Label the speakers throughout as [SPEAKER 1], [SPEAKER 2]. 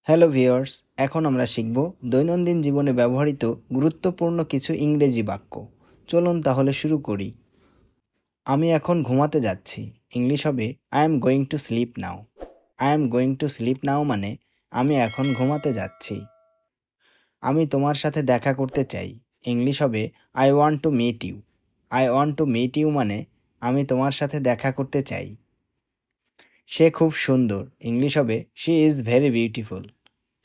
[SPEAKER 1] Hello viewers, এখন আমরা শিখব দৈনন্দিন জীবনে ব্যবহৃত গুরুত্বপূর্ণ কিছু ইংরেজি বাক্য। চলুন তাহলে শুরু করি। আমি এখন ঘুমাতে যাচ্ছি। ইংলিশ হবে I am going to sleep now. I am going to sleep now মানে আমি এখন ঘুমাতে যাচ্ছি। আমি তোমার সাথে দেখা করতে চাই। ইংলিশ হবে I want to meet you. I want to meet you মানে আমি তোমার সাথে দেখা করতে চাই। সে খুব সুন্দর। ইংলিশ হবে she is very beautiful.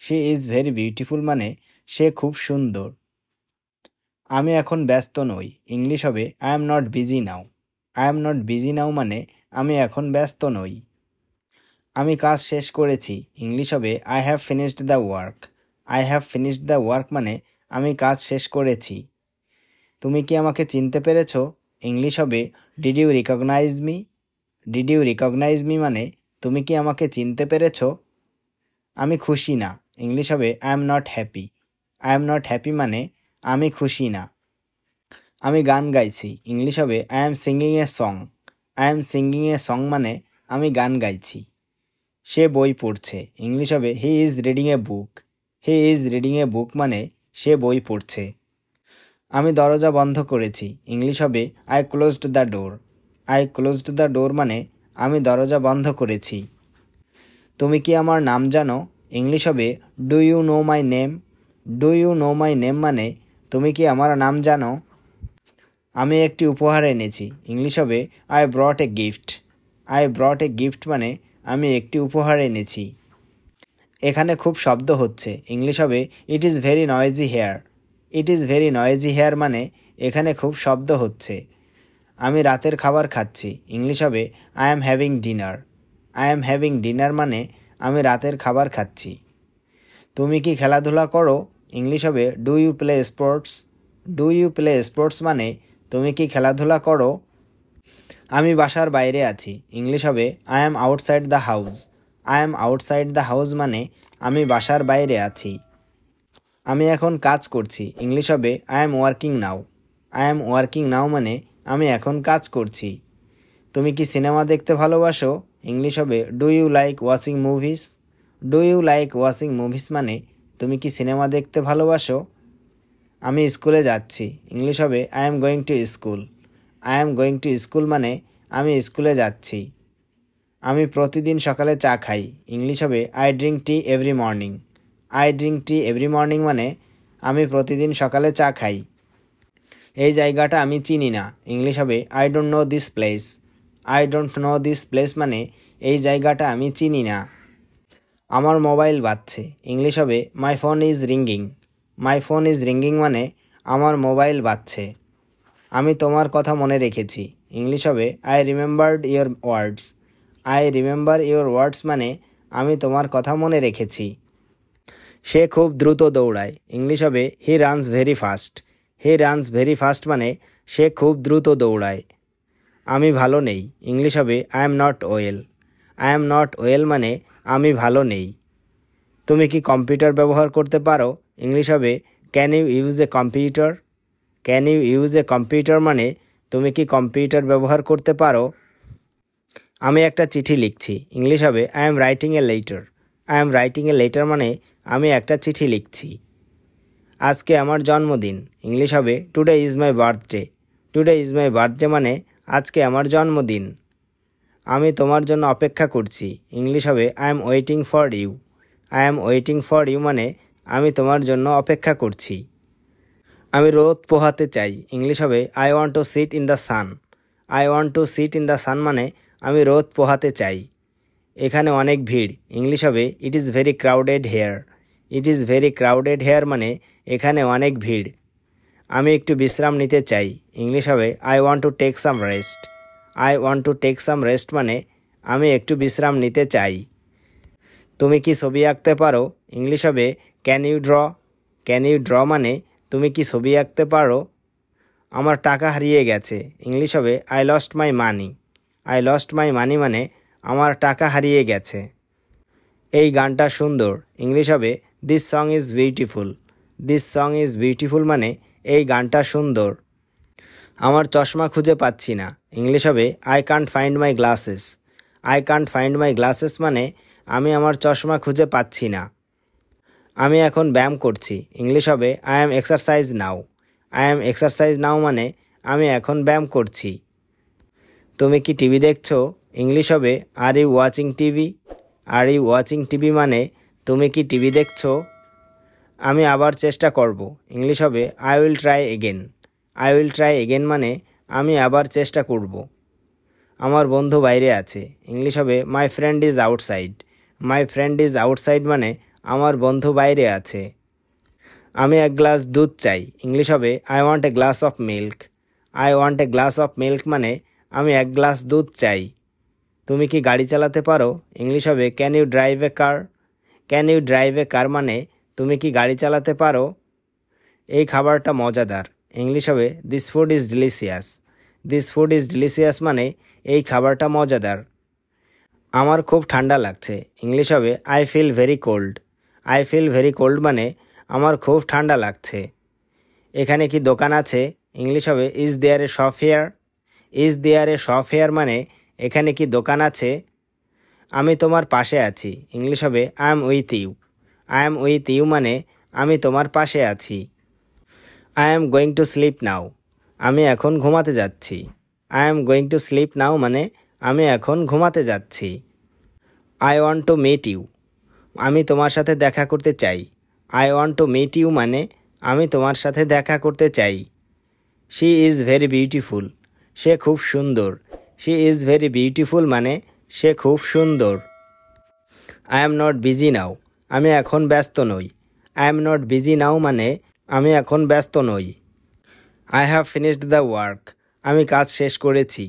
[SPEAKER 1] She is very beautiful মানে সে খুব সুন্দর। আমি এখন ব্যস্ত নই। ইংলিশ হবে I am not busy now. I am not busy now মানে আমি এখন ব্যস্ত নই। আমি কাজ শেষ করেছি। ইংলিশ হবে I have finished the work. I have finished the work মানে আমি কাজ শেষ করেছি। তুমি কি আমাকে চিনতে পেরেছ? ইংলিশ হবে did you recognise me. Did you recognise me মানে তুমি কি আমাকে চিনতে পেরেছ? আমি খুশি না। ইংলিশ হবে I am not happy. I am not happy মানে আমি খুশি না। আমি গান গাইছি। ইংলিশ হবে I am singing a song. I am singing a song মানে আমি গান গাইছি। সে বই পড়ছে। ইংলিশ হবে he is reading a book. He is reading a book মানে সে বই পড়ছে। আমি দরজা বন্ধ করেছি। ইংলিশ হবে I closed the door. I closed the door মানে আমি দরজা বন্ধ করেছি। তুমি কি আমার নাম জানো? ইংলিশ হবে do you know my name. Do you know my name মানে তুমি কি আমার নাম জানো? আমি একটি উপহার এনেছি। ইংলিশ হবে I brought a gift. I brought a gift মানে আমি একটি উপহার এনেছি। এখানে খুব শব্দ হচ্ছে। ইংলিশ হবে it is very noisy here. It is very noisy here মানে এখানে খুব শব্দ হচ্ছে। আমি রাতের খাবার খাচ্ছি। ইংলিশ হবে I am having dinner. I am having dinner মানে আমি রাতের খাবার খাচ্ছি। তুমি কি খেলাধুলা করো? ইংলিশ হবে do you play sports. Do you play sports মানে তুমি কি খেলাধুলা করো? আমি বাসার বাইরে আছি। ইংলিশ হবে I am outside the house. I am outside the house মানে আমি বাসার বাইরে আছি। আমি এখন কাজ করছি। ইংলিশ হবে I am working now. I am working নাও মানে আমি এখন কাজ করছি। তুমি কি সিনেমা দেখতে ভালোবাসো? ইংলিশ হবে do you like watching movies. Do you like watching movies মানে তুমি কি সিনেমা দেখতে ভালোবাসো? আমি স্কুলে যাচ্ছি। ইংলিশ হবে I am going to school. I am going to school মানে আমি স্কুলে যাচ্ছি। আমি প্রতিদিন সকালে চা খাই। ইংলিশ হবে I drink tea every morning. I drink tea every morning মানে আমি প্রতিদিন সকালে চা খাই। এই জায়গাটা আমি চিনি না। ইংলিশ হবে I don't know this place. I don't know this place মানে এই জায়গাটা আমি চিনি না। আমার মোবাইল বাজছে। ইংলিশ হবে my phone is ringing. My phone is ringing মানে আমার মোবাইল বাজছে। আমি তোমার কথা মনে রেখেছি। ইংলিশ হবে I remembered your words. I remember your ওয়ার্ডস মানে আমি তোমার কথা মনে রেখেছি। সে খুব দ্রুত দৌড়ায়। ইংলিশ হবে he runs very fast. He runs very fast মানে সে খুব দ্রুত দৌড়ায়। আমি ভালো নেই। ইংলিশ হবে I am not well. I am not well মানে আমি ভালো নেই। তুমি কি কম্পিউটার ব্যবহার করতে পারো? ইংলিশ হবে can you use a computer. Can you use a computer মানে তুমি কি কম্পিউটার ব্যবহার করতে পারো? আমি একটা চিঠি লিখছি। ইংলিশ হবে I am writing a letter. I am writing a letter মানে আমি একটা চিঠি লিখছি। আজকে আমার জন্মদিন। ইংলিশ হবে today is my birthday. Today is my birthday মানে আজকে আমার জন্মদিন। আমি তোমার জন্য অপেক্ষা করছি। ইংলিশ হবে I am waiting for you. I am waiting for you মানে আমি তোমার জন্য অপেক্ষা করছি। আমি রোদ পোহাতে চাই। ইংলিশ হবে I want to sit in the sun. I want to sit in the sun মানে আমি রোদ পোহাতে চাই। এখানে অনেক ভিড়। ইংলিশ হবে it is very crowded here. It is very crowded here মানে এখানে অনেক ভিড়। আমি একটু বিশ্রাম নিতে চাই। ইংলিশ হবে I want to take some rest. I want to take some rest মানে আমি একটু বিশ্রাম নিতে চাই। তুমি কি ছবি আঁকতে পারো? ইংলিশ হবে can you draw. Can you draw মানে তুমি কি ছবি আঁকতে পারো? আমার টাকা হারিয়ে গেছে। ইংলিশ হবে I lost my money. I lost my money মানে আমার টাকা হারিয়ে গেছে। এই গানটা সুন্দর। ইংলিশ হবে this song is beautiful. This song is beautiful মানে এই গানটা সুন্দর। আমার চশমা খুঁজে পাচ্ছি না। ইংলিশ হবে I can't find my glasses. I can't find my glasses মানে আমি আমার চশমা খুঁজে পাচ্ছি না। আমি এখন ব্যায়াম করছি, ইংলিশ হবে I am exercise now. I am exercise now মানে আমি এখন ব্যায়াম করছি। তুমি কি টিভি দেখছো, ইংলিশ হবে are you watching TV. Are you watching TV মানে তুমি কি টিভি দেখছো। আমি আবার চেষ্টা করব, ইংলিশ হবে I will try again. I will try again মানে আমি আবার চেষ্টা করব। আমার বন্ধু বাইরে আছে, ইংলিশ হবে my friend is outside. My friend is outside মানে আমার বন্ধু বাইরে আছে। আমি এক গ্লাস দুধ চাই, ইংলিশ হবে I want a glass of milk. I want a glass of milk মানে আমি এক গ্লাস দুধ চাই। তুমি কি গাড়ি চালাতে পারো, ইংলিশ হবে can you drive a car. Can you drive a car মানে তুমি কি গাড়ি চালাতে পারো। এই খাবারটা মজাদার, ইংলিশ হবে this food is delicious. This food is delicious মানে এই খাবারটা মজাদার। আমার খুব ঠান্ডা লাগছে, ইংলিশ হবে I feel very cold. I feel very cold মানে আমার খুব ঠান্ডা লাগছে। এখানে কি দোকান আছে, ইংলিশ হবে is there a shop here. Is there a shop here মানে এখানে কি দোকান আছে। আমি তোমার পাশে আছি, ইংলিশ হবে I am with you. I am with you মানে আমি তোমার পাশে আছি। I am going to sleep now, আমি এখন ঘুমাতে যাচ্ছি। I am going to sleep now মানে আমি এখন ঘুমাতে যাচ্ছি। I want to meet you, আমি তোমার সাথে দেখা করতে চাই। I want to meet you মানে আমি তোমার সাথে দেখা করতে চাই। শি ইজ ভেরি বিউটিফুল, সে খুব সুন্দর। শি ইজ ভেরি বিউটিফুল মানে সে খুব সুন্দর। I am not busy now, আমি এখন ব্যস্ত নই। I am not busy now মানে আমি এখন ব্যস্ত নই। I have finished the work, আমি কাজ শেষ করেছি।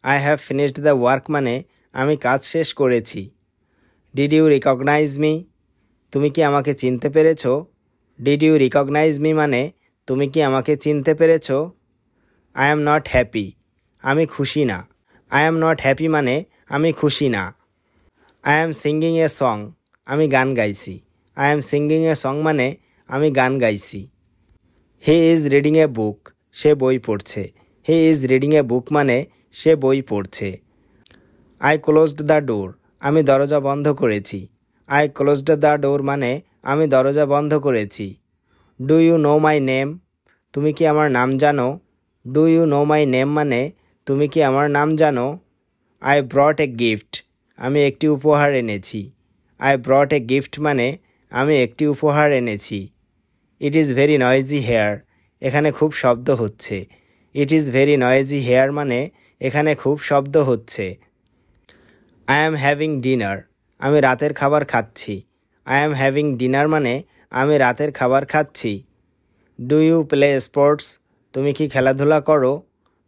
[SPEAKER 1] I have finished the work মানে আমি কাজ শেষ করেছি। ডিড ইউ রিকগনাইজ মি, তুমি কি আমাকে চিনতে পেরেছ। ডিড ইউ রিকগনাইজ মি মানে তুমি কি আমাকে চিনতে পেরেছ। আই এম নট হ্যাপি, আমি খুশি না। আই এম নট হ্যাপি মানে আমি খুশি না। I am singing a song, আমি গান গাইছি। I am singing a song মানে আমি গান গাইছি। হি ইজ রিডিং এ বুক, সে বই পড়ছে। হি ইজ রিডিং এ বুক মানে সে বই পড়ছে। আই ক্লোজড দ্য ডোর, আমি দরজা বন্ধ করেছি। আই ক্লোজড দ্য ডোর মানে আমি দরজা বন্ধ করেছি। Do you know my name, তুমি কি আমার নাম জানো। Do you know my name মানে তুমি কি আমার নাম জানো। আই ব্রট এ গিফট, আমি একটি উপহার এনেছি। আই ব্রট এ গিফট মানে আমি একটি উপহার এনেছি। It is very noisy here, এখানে খুব শব্দ হচ্ছে। It is very noisy here মানে এখানে খুব শব্দ হচ্ছে। আই অ্যাম হ্যাভিং ডিনার, আমি রাতের খাবার খাচ্ছি। আই অ্যাম হ্যাভিং ডিনার মানে আমি রাতের খাবার খাচ্ছি। ডু ইউ প্লে স্পোর্টস, তুমি কি খেলাধুলা করো।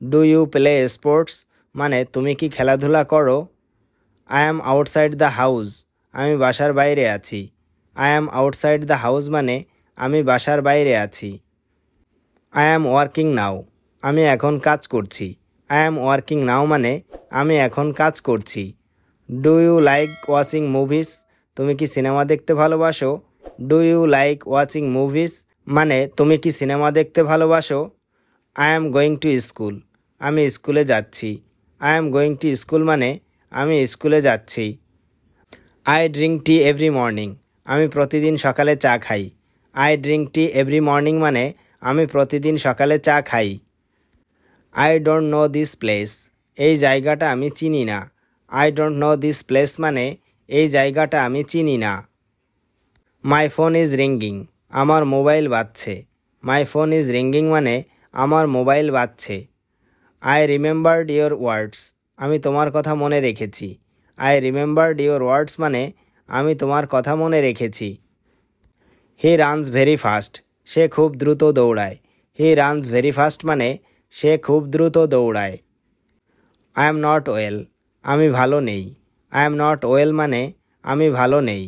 [SPEAKER 1] ডু ইউ প্লে স্পোর্টস মানে তুমি কি খেলাধুলা করো। I am outside the house, আমি বাসার বাইরে আছি। I am outside the house মানে আমি বাসার বাইরে আছি। আই অ্যাম ওয়ার্কিং নাও, আমি এখন কাজ করছি। আই অ্যাম ওয়ার্কিং নাও মানে আমি এখন কাজ করছি। Do you like watching movies, তুমি কি সিনেমা দেখতে ভালোবাসো। Do you like watching movies মানে তুমি কি সিনেমা দেখতে ভালোবাসো। I am going to school, আমি স্কুলে যাচ্ছি। I am going to school মানে আমি স্কুলে যাচ্ছি। I drink tea every morning, আমি প্রতিদিন সকালে চা খাই। I drink tea every morning মানে আমি প্রতিদিন সকালে চা খাই। I don't know this place, এই জায়গাটা আমি চিনি না। I don't know this place মানে এই জায়গাটা আমি চিনি না। মাই ফোন ইজ রিঙ্গিং, আমার মোবাইল বাজছে। মাই ফোন ইজ রিঙ্গিং মানে আমার মোবাইল বাজছে। আই রিমেম্বার্ড ইয়োর ওয়ার্ডস, আমি তোমার কথা মনে রেখেছি। আই রিমেম্বার্ড ইয়োর ওয়ার্ডস মানে আমি তোমার কথা মনে রেখেছি। হি রানস ভেরি ফাস্ট, সে খুব দ্রুত দৌড়ায়। হি রানস ভেরি ফাস্ট মানে সে খুব দ্রুত দৌড়ায়। আই এম নট ওয়েল, আমি ভালো নেই। আই এম নট ওয়েল মানে আমি ভালো নেই।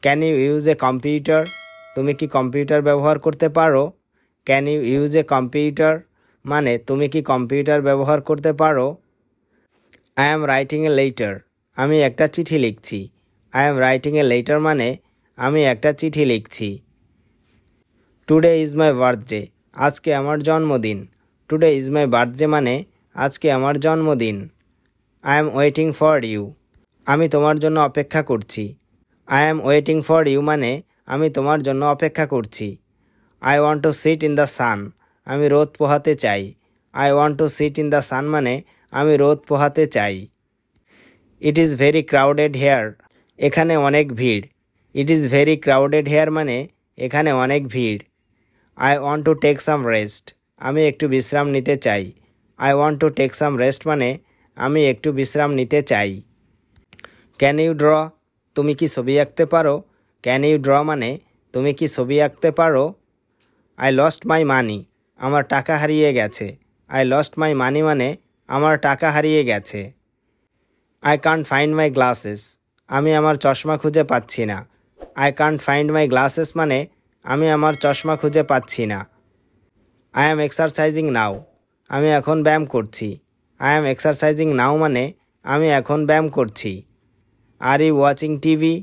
[SPEAKER 1] Can you use a computer, তুমি কি কম্পিউটার ব্যবহার করতে পারো। Can you use a computer মানে তুমি কি কম্পিউটার ব্যবহার করতে পারো। I am writing a letter, আমি একটা চিঠি লিখছি। I am writing a letter মানে আমি একটা চিঠি লিখছি। টুডে ইজ মাই বার্থডে, আজকে আমার জন্মদিন। টুডে ইজ মাই বার্থডে মানে আজকে আমার জন্মদিন। I am waiting for you, আমি তোমার জন্য অপেক্ষা করছি। I am waiting for you মানে আমি তোমার জন্য অপেক্ষা করছি। I want to sit in the sun, আমি রোদ পোহাতে চাই। I want to sit in the sun মানে আমি রোদ পোহাতে চাই। It is very crowded here, এখানে অনেক ভিড়। It is very crowded here মানে এখানে অনেক ভিড়। I want to take some rest, আমি একটু বিশ্রাম নিতে চাই। I want to take some rest মানে আমি একটু বিশ্রাম নিতে চাই। ক্যান ইউ ড্র, তুমি কি ছবি আঁকতে পারো? ক্যান ইউ ড্র মানে তুমি কি ছবি আঁকতে পারো? আই লস্ট মাই মানি, আমার টাকা হারিয়ে গেছে। আই লস্ট মাই মানি মানে আমার টাকা হারিয়ে গেছে। I can't find my glasses, আমি আমার চশমা খুঁজে পাচ্ছি না। I can't find my glasses মানে আমি আমার চশমা খুঁজে পাচ্ছি না। আই অ্যাম এক্সারসাইজিং নাও, আমি এখন ব্যায়াম করছি। আই অ্যাম এক্সারসাইজিং নাও মানে আমি এখন ব্যায়াম করছি। আর ইউ ওয়াচিং টিভি,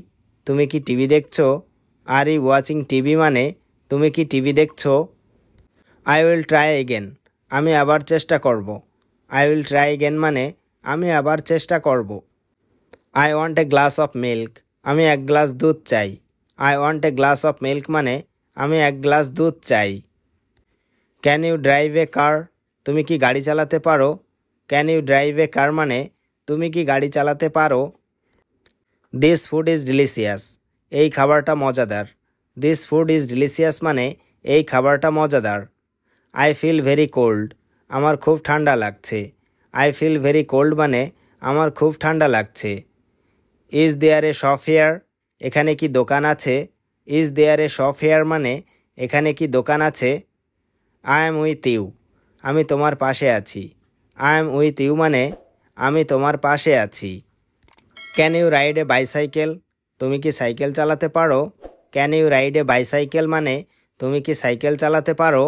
[SPEAKER 1] তুমি কি টিভি দেখছো? আর ইউ ওয়াচিং টিভি মানে তুমি কি টিভি দেখছো? আই উইল ট্রাই এগেন, আমি আবার চেষ্টা করব। আই উইল ট্রাই এগেন মানে আমি আবার চেষ্টা করব। I want a glass of milk, আমি এক গ্লাস দুধ চাই। I want a glass of milk মানে আমি এক গ্লাস দুধ চাই। ক্যান ইউ ড্রাইভ এ কার, তুমি কি গাড়ি চালাতে পারো? Can you drive a car মানে তুমি কি গাড়ি চালাতে পারো? দিস ফুড ইজ ডিলিশিয়াস, এই খাবারটা মজাদার। দিস ফুড ইজ ডিলিশিয়াস মানে এই খাবারটা মজাদার। আই ফিল ভেরি কোল্ড, আমার খুব ঠান্ডা লাগছে। আই ফিল ভেরি কোল্ড মানে আমার খুব ঠান্ডা লাগছে। Is there a shop here, এখানে কি দোকান আছে? Is there a shop here মানে এখানে কি দোকান আছে? আই এম উইথ ইউ, আমি তোমার পাশে আছি। আই এম উইথ ইউ মানে আমি তোমার পাশে আছি। Can you ride a bicycle, তুমি কি সাইকেল চালাতে পারো? Can you ride a bicycle মানে তুমি কি সাইকেল চালাতে পারো?